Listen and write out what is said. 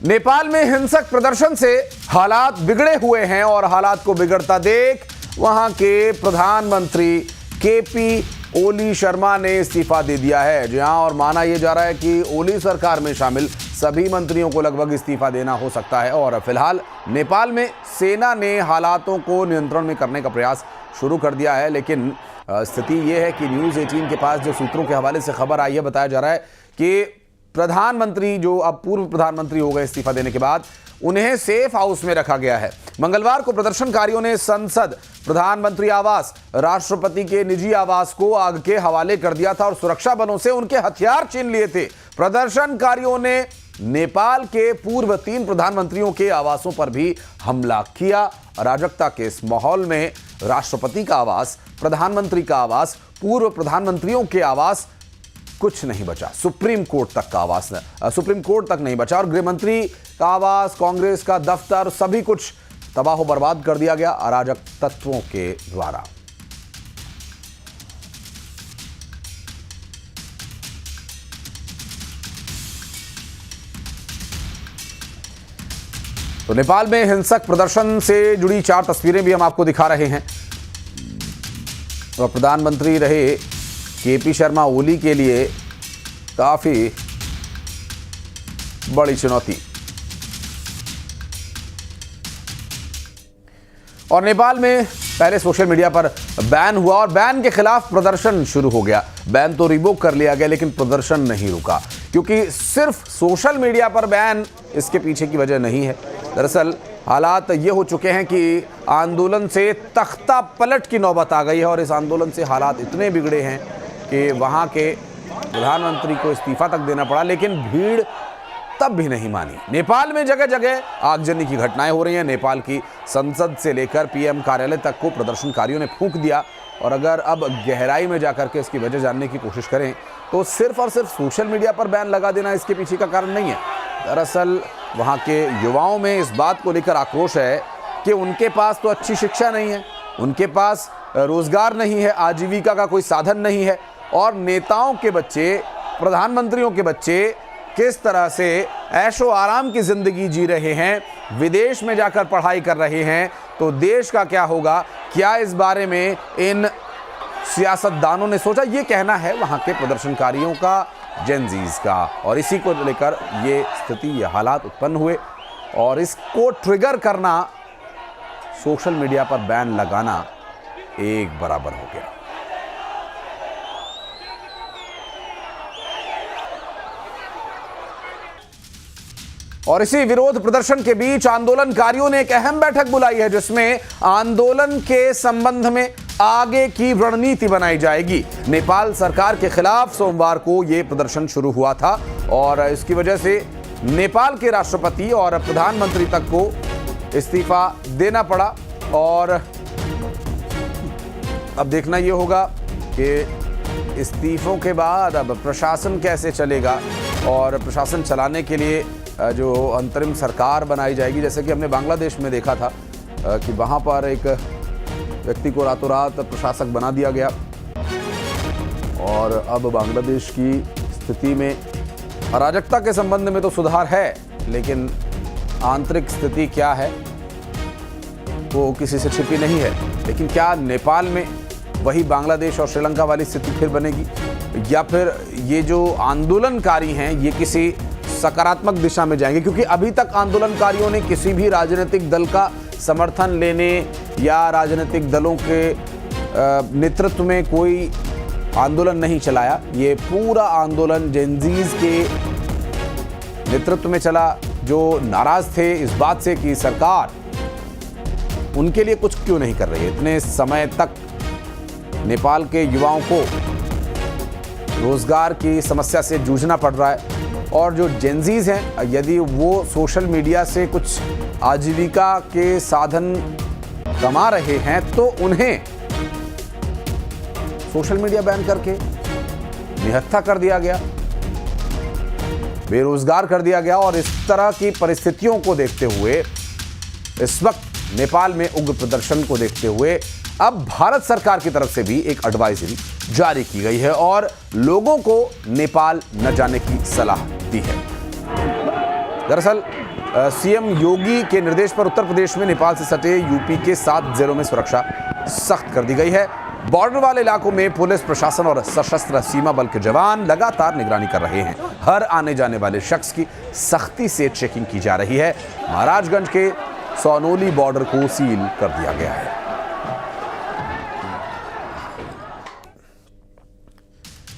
नेपाल में हिंसक प्रदर्शन से हालात बिगड़े हुए हैं और हालात को बिगड़ता देख वहां के प्रधानमंत्री केपी ओली शर्मा ने इस्तीफा दे दिया है। जी हां, और माना यह जा रहा है कि ओली सरकार में शामिल सभी मंत्रियों को लगभग इस्तीफा देना हो सकता है। और फिलहाल नेपाल में सेना ने हालातों को नियंत्रण में करने का प्रयास शुरू कर दिया है, लेकिन स्थिति यह है कि न्यूज़ 18 के पास जो सूत्रों के हवाले से खबर आई है, बताया जा रहा है कि प्रधानमंत्री जो अब पूर्व प्रधानमंत्री हो गए इस्तीफा देने के बाद, उन्हें सेफ हाउस में रखा गया है। मंगलवार को प्रदर्शनकारियों ने संसद, प्रधानमंत्री आवास, राष्ट्रपति के निजी आवास को आग के हवाले कर दिया था और सुरक्षा बलों से उनके हथियार छीन लिए थे। प्रदर्शनकारियों ने नेपाल के पूर्व 3 प्रधानमंत्रियों के आवासों पर भी हमला किया। अराजकता के इस माहौल में राष्ट्रपति का आवास, प्रधानमंत्री का आवास, पूर्व प्रधानमंत्रियों के आवास कुछ नहीं बचा। सुप्रीम कोर्ट तक नहीं बचा और गृहमंत्री का आवास, कांग्रेस का दफ्तर, सभी कुछ तबाह बर्बाद कर दिया गया अराजक तत्वों के द्वारा। तो नेपाल में हिंसक प्रदर्शन से जुड़ी 4 तस्वीरें भी हम आपको दिखा रहे हैं। तो प्रधानमंत्री रहे केपी शर्मा ओली के लिए काफी बड़ी चुनौती। और नेपाल में पहले सोशल मीडिया पर बैन हुआ और बैन के खिलाफ प्रदर्शन शुरू हो गया। बैन तो रिवोक कर लिया गया, लेकिन प्रदर्शन नहीं रुका, क्योंकि सिर्फ सोशल मीडिया पर बैन इसके पीछे की वजह नहीं है। दरअसल हालात ये हो चुके हैं कि आंदोलन से तख्ता पलट की नौबत आ गई है और इस आंदोलन से हालात इतने बिगड़े हैं कि वहाँ के प्रधानमंत्री को इस्तीफा तक देना पड़ा, लेकिन भीड़ तब भी नहीं मानी। नेपाल में जगह जगह आगजनी की घटनाएं हो रही हैं। नेपाल की संसद से लेकर पीएम कार्यालय तक को प्रदर्शनकारियों ने फूंक दिया। और अगर अब गहराई में जाकर के इसकी वजह जानने की कोशिश करें तो सिर्फ और सिर्फ सोशल मीडिया पर बैन लगा देना इसके पीछे का कारण नहीं है। दरअसल वहाँ के युवाओं में इस बात को लेकर आक्रोश है कि उनके पास तो अच्छी शिक्षा नहीं है, उनके पास रोजगार नहीं है, आजीविका का कोई साधन नहीं है, और नेताओं के बच्चे, प्रधानमंत्रियों के बच्चे किस तरह से ऐशो आराम की जिंदगी जी रहे हैं, विदेश में जाकर पढ़ाई कर रहे हैं, तो देश का क्या होगा। क्या इस बारे में इन सियासतदानों ने सोचा? ये कहना है वहाँ के प्रदर्शनकारियों का, जेनजीज का, और इसी को लेकर ये स्थिति, ये हालात उत्पन्न हुए और इसको ट्रिगर करना, सोशल मीडिया पर बैन लगाना एक बराबर हो गया। और इसी विरोध प्रदर्शन के बीच आंदोलनकारियों ने एक अहम बैठक बुलाई है, जिसमें आंदोलन के संबंध में आगे की रणनीति बनाई जाएगी। नेपाल सरकार के खिलाफ सोमवार को यह प्रदर्शन शुरू हुआ था और इसकी वजह से नेपाल के राष्ट्रपति और प्रधानमंत्री तक को इस्तीफा देना पड़ा। और अब देखना यह होगा कि इस्तीफों के बाद अब प्रशासन कैसे चलेगा और प्रशासन चलाने के लिए जो अंतरिम सरकार बनाई जाएगी। जैसे कि हमने बांग्लादेश में देखा था कि वहाँ पर एक व्यक्ति को रातों रात प्रशासक बना दिया गया और अब बांग्लादेश की स्थिति में अराजकता के संबंध में तो सुधार है, लेकिन आंतरिक स्थिति क्या है वो किसी से छिपी नहीं है। लेकिन क्या नेपाल में वही बांग्लादेश और श्रीलंका वाली स्थिति फिर बनेगी, या फिर ये जो आंदोलनकारी हैं ये किसी सकारात्मक दिशा में जाएंगे? क्योंकि अभी तक आंदोलनकारियों ने किसी भी राजनीतिक दल का समर्थन लेने या राजनीतिक दलों के नेतृत्व में कोई आंदोलन नहीं चलाया। ये पूरा आंदोलन जेनजीज के नेतृत्व में चला, जो नाराज थे इस बात से कि सरकार उनके लिए कुछ क्यों नहीं कर रही है। इतने समय तक नेपाल के युवाओं को रोजगार की समस्या से जूझना पड़ रहा है और जो जेनजीज हैं, यदि वो सोशल मीडिया से कुछ आजीविका के साधन कमा रहे हैं तो उन्हें सोशल मीडिया बैन करके निहत्था कर दिया गया, बेरोजगार कर दिया गया। और इस तरह की परिस्थितियों को देखते हुए, इस वक्त नेपाल में उग्र प्रदर्शन को देखते हुए, अब भारत सरकार की तरफ से भी एक एडवाइजरी जारी की गई है और लोगों को नेपाल न जाने की सलाह दी है। दरअसल सीएम योगी के निर्देश पर उत्तर प्रदेश में नेपाल से सटे यूपी के 7 जिलों में सुरक्षा सख्त कर दी गई है। बॉर्डर वाले इलाकों में पुलिस प्रशासन और सशस्त्र सीमा बल के जवान लगातार निगरानी कर रहे हैं। हर आने जाने वाले शख्स की सख्ती से चेकिंग की जा रही है। महाराजगंज के सोनोली बॉर्डर को सील कर दिया गया है।